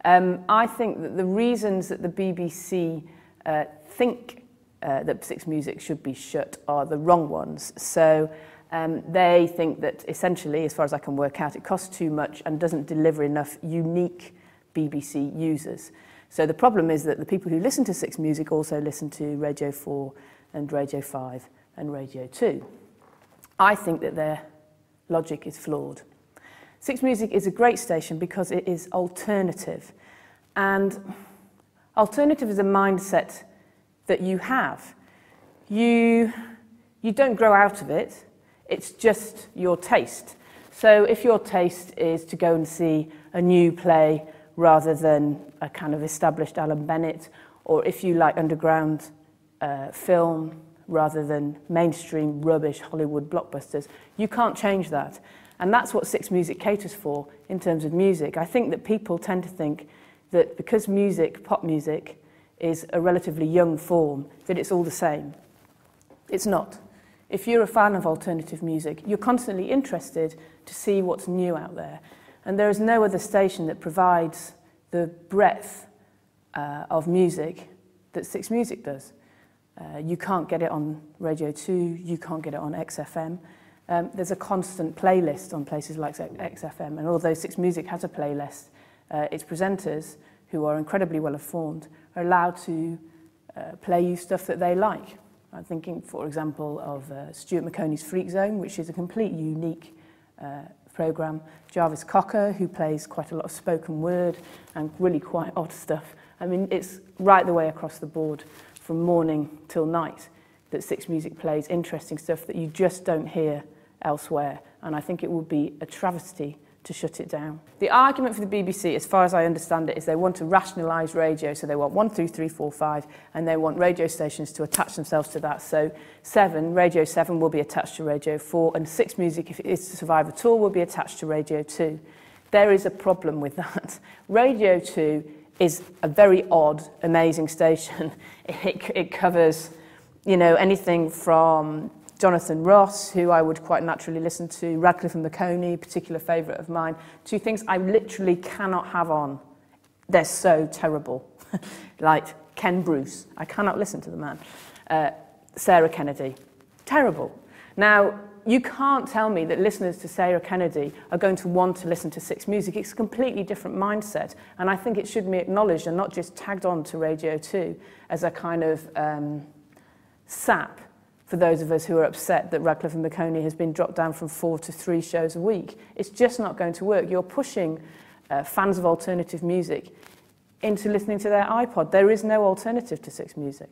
I think that the reasons that the BBC think that Six Music should be shut are the wrong ones. So they think that essentially, as far as I can work out, it costs too much and doesn't deliver enough unique BBC users. So the problem is that the people who listen to Six Music also listen to Radio 4 and Radio 5 and Radio 2. I think that their logic is flawed. Six Music is a great station because it is alternative. And alternative is a mindset that you have. You don't grow out of it, it's just your taste. So if your taste is to go and see a new play rather than a kind of established Alan Bennett, or if you like underground film rather than mainstream rubbish Hollywood blockbusters, you can't change that. And that's what Six Music caters for in terms of music. I think that people tend to think that because music, pop music, is a relatively young form, that it's all the same. It's not. If you're a fan of alternative music, you're constantly interested to see what's new out there. And there is no other station that provides the breadth of music that Six Music does. You can't get it on Radio 2, you can't get it on XFM. There's a constant playlist on places like XFM, and although Six Music has a playlist, its presenters, who are incredibly well informed, are allowed to play you stuff that they like. I'm thinking, for example, of Stuart McConey's Freak Zone, which is a completely unique programme. Jarvis Cocker, who plays quite a lot of spoken word and really quite odd stuff. I mean, it's right the way across the board, from morning till night, that Six Music plays interesting stuff that you just don't hear elsewhere. And I think it would be a travesty to shut it down. The argument for the BBC, as far as I understand it, is they want to rationalise radio, so they want 1, 2, 3, 4, 5, and they want radio stations to attach themselves to that. So Radio 7 will be attached to Radio 4, and Six Music, if it is to survive at all, will be attached to Radio 2. There is a problem with that. Radio 2 is a very odd, amazing station. It covers, you know, anything from Jonathan Ross, who I would quite naturally listen to, Radcliffe and McConey, a particular favourite of mine, two things I literally cannot have on. They're so terrible. Like Ken Bruce, I cannot listen to the man. Sarah Kennedy, terrible. Now, you can't tell me that listeners to Sarah Kennedy are going to want to listen to Six Music. It's a completely different mindset, and I think it should be acknowledged and not just tagged on to Radio 2 as a kind of sap for those of us who are upset that Radcliffe and McConey has been dropped down from 4 to 3 shows a week. It's just not going to work. You're pushing fans of alternative music into listening to their iPod. There is no alternative to Six Music.